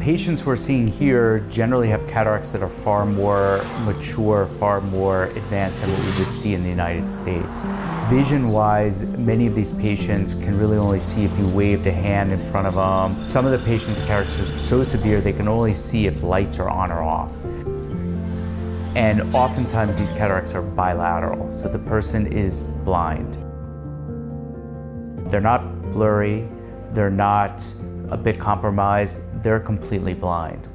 patients we're seeing here generally have cataracts that are far more mature, far more advanced than what we would see in the United States. Vision-wise, many of these patients can really only see if you waved a hand in front of them. Some of the patients' cataracts are so severe they can only see if lights are on or off. And oftentimes these cataracts are bilateral, so the person is blind. They're not blurry, they're not a bit compromised, they're completely blind.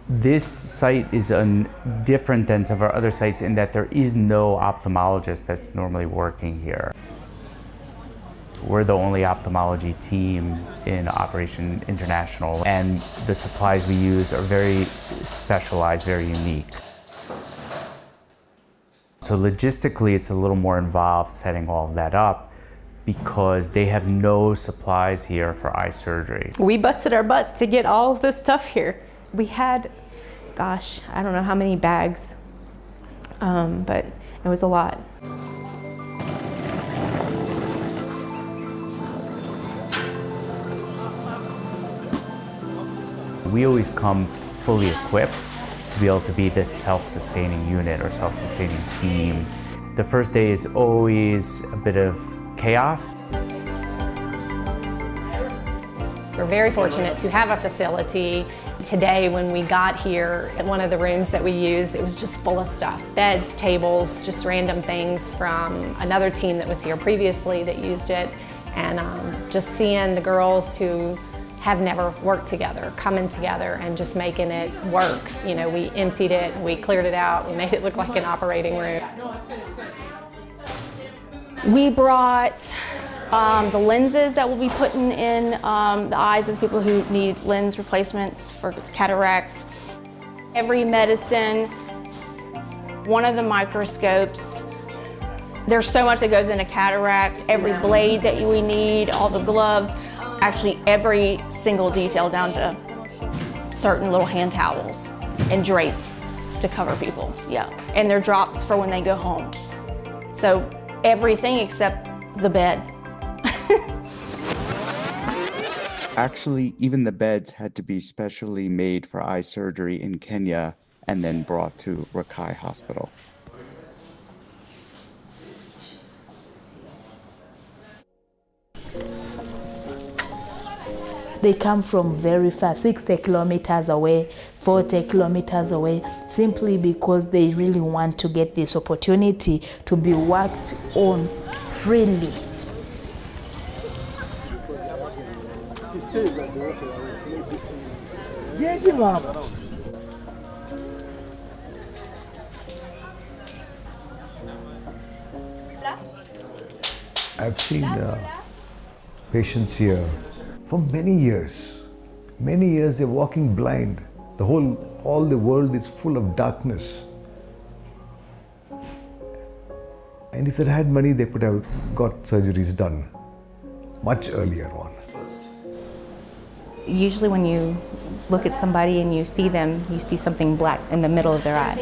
This site is different than some of our other sites in that there is no ophthalmologist that's normally working here. We're the only ophthalmology team in Operation International, and the supplies we use are very specialized, very unique. So logistically, it's a little more involved setting all of that up because they have no supplies here for eye surgery. We busted our butts to get all of this stuff here. We had, gosh, I don't know how many bags, but it was a lot. We always come fully equipped to be able to be this self-sustaining unit or self-sustaining team. The first day is always a bit of chaos. We're very fortunate to have a facility. Today, when we got here, at one of the rooms that we used, it was just full of stuff. Beds, tables, just random things from another team that was here previously that used it. And just seeing the girls who have never worked together, coming together and just making it work. You know, we emptied it, we cleared it out, we made it look like an operating room. We brought the lenses that we'll be putting in the eyes of people who need lens replacements for cataracts. Every medicine, one of the microscopes. There's so much that goes into cataracts. Every blade that we need, all the gloves. Actually, every single detail down to certain little hand towels and drapes to cover people, yeah. And their drops for when they go home. So everything except the bed. Actually, even the beds had to be specially made for eye surgery in Kenya and then brought to Rakai Hospital. They come from very far, 60 kilometers away, 40 kilometers away, simply because they really want to get this opportunity to be worked on freely. I've seen patients here for many years. Many years they're walking blind. All the world is full of darkness. And if they had money, they could have got surgeries done much earlier on. Usually when you look at somebody and you see them, you see something black in the middle of their eye.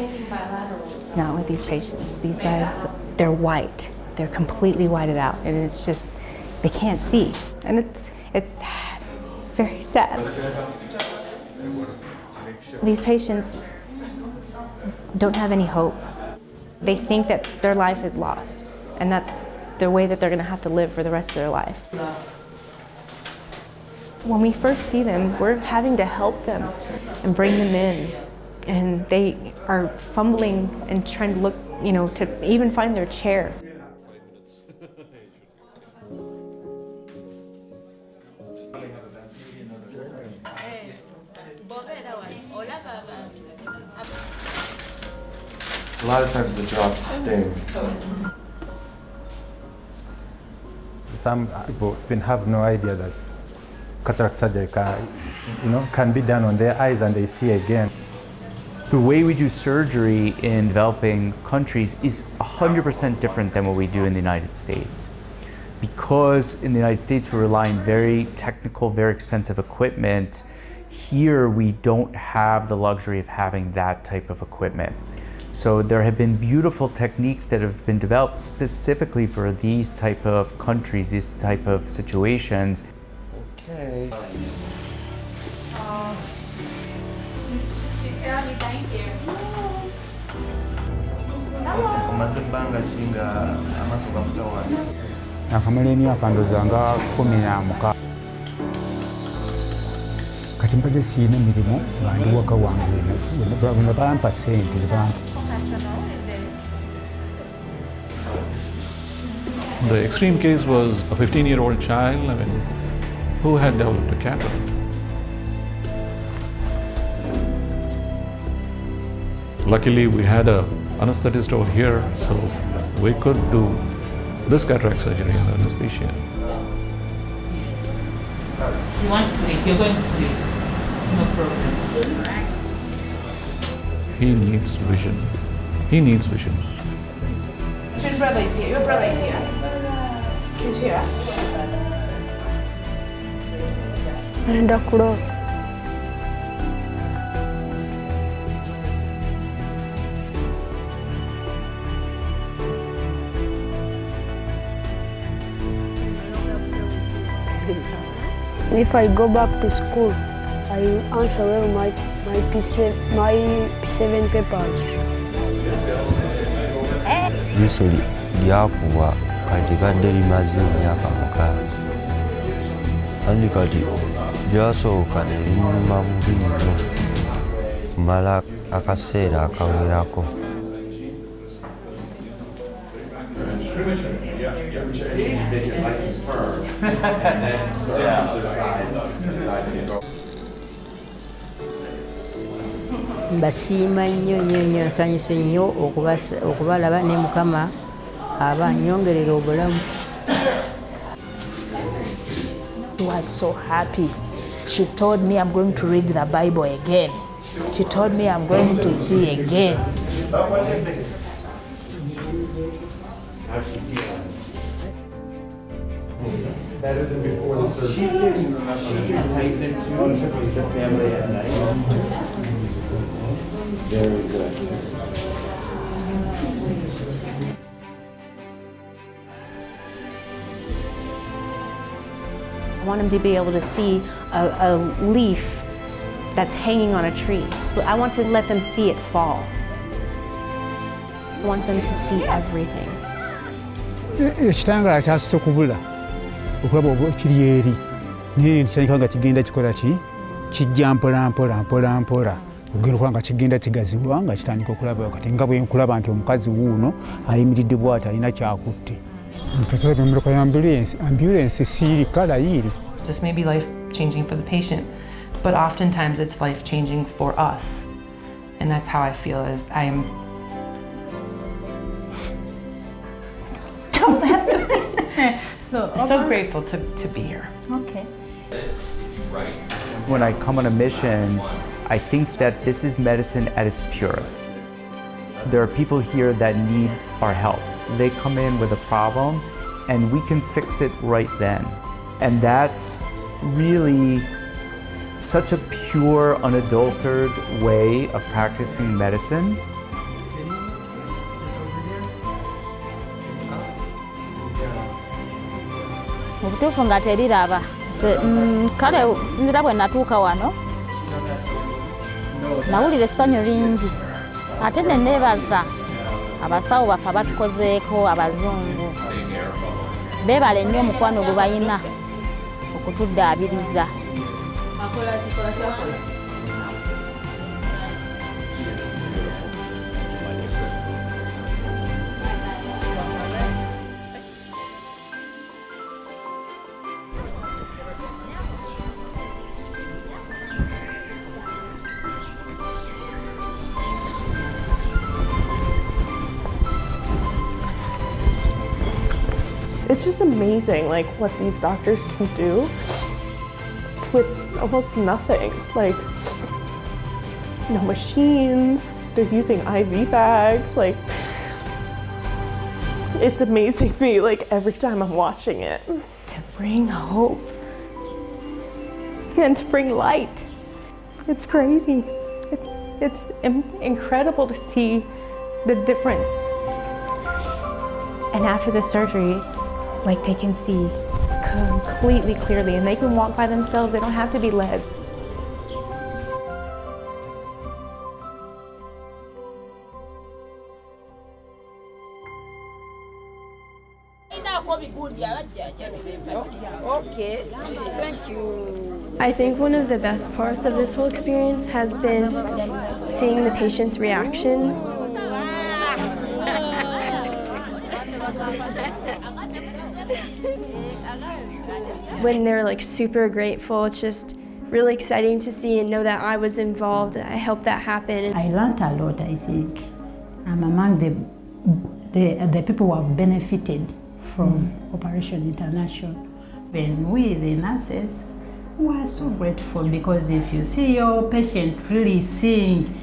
Not with these patients. These guys, they're white. They're completely whited out, and it's just, they can't see. And it's sad, very sad. These patients don't have any hope. They think that their life is lost, and that's the way that they're gonna have to live for the rest of their life. When we first see them, we're having to help them and bring them in. And they are fumbling and trying to look, to even find their chair. A lot of times the drops sting. Some people even have no idea that cataract surgery can be done on their eyes and they see again. The way we do surgery in developing countries is 100% different than what we do in the United States. Because in the United States we rely on very technical, very expensive equipment, Here, we don't have the luxury of having that type of equipment. So there have been beautiful techniques that have been developed specifically for these type of countries, these type of situations. Okay. Nakamala emyaka ndowooza nga 16 kati mbadde siina mirimu nga ndi waka wange bano bampa ssente zebampa. The extreme case was a 15-year-old child, who had developed a cataract. Luckily, we had an anesthetist over here, so we could do this cataract surgery under anesthesia. You want to sleep, you're going to sleep. No problem. He needs vision. He needs vision. Your brother is here. Your brother is here. He's here. Naenda kuloa. If I go back to school, I answer well my P7 papers. Liiso lyakubwa kati badde limaze emyaka 6 andi kati lyasooka ne linnuma bubi nnyo mala akaseera akawerako. Mbasiima nnyo nnyo nsanyuse nnyo okubalaba ne Mukama aba annyongerera obulamu. He was so happy. She told me I'm going to read the Bible again. She told me I'm going to see again. Better than before the surgery. She enticed it to the family at night. Very good. I want them to be able to see a leaf that's hanging on a tree. I want to let them see it fall. I want them to see everything. Ekitangala kyasose kubula okulaba oba kiri eri naye nkirabika nga kigenda kikola ki kijja mpola ogenda okulaba nga kigenda kigaziwa nga kitandika okulaba kati nga bwe nkulaba nti omukazi wuuno ayimiridde bw'ati alina kyakutte. Katulaba emmotoka ya ambulance siirika layiri. This may be life-changing for the patient, but oftentimes it's life-changing for us. And that's how I feel, is I am... so grateful to be here. Okay. When I come on a mission, I think that this is medicine at its purest. There are people here that need our help. They come in with a problem and we can fix it right then. And that's really such a pure, unadulterated way of practicing medicine. Obutuufu nga teriraba kale sinzira bwe natuuka wano nawulira essanyu lingi ate ne neebaza abasawo baffe abatukozeeko abazungu beebale nnyo omukwano gwe balina okutuddaabiriza. It's just amazing, like, what these doctors can do with almost nothing. Like, no machines, they're using IV bags, like, it's amazing me, like, every time I'm watching it. To bring hope and to bring light It's crazy. It's incredible to see the difference. And after the surgery, it's like they can see completely clearly and they can walk by themselves. They don't have to be led. Okay, thank you. I think one of the best parts of this whole experience has been seeing the patients' reactions. When they're like super grateful, it's just really exciting to see and know that I was involved, I helped that happen. I learned a lot, I think. I'm among the people who have benefited from Operation International. When we, the nurses, we are so grateful because if you see your patient really seeing,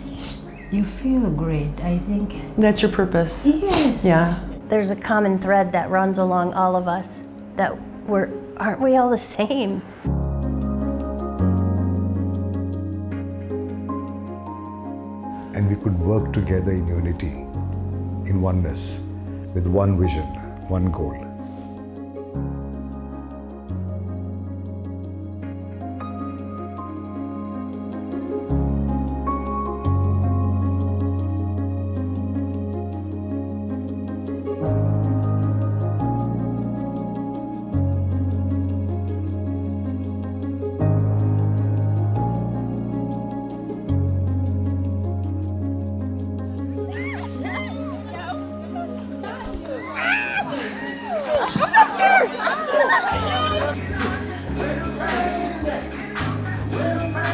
you feel great, I think. That's your purpose. Yes. Yeah. There's a common thread that runs along all of us, that aren't we all the same? And we could work together in unity, in oneness, with one vision, one goal.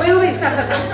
Wait, stop.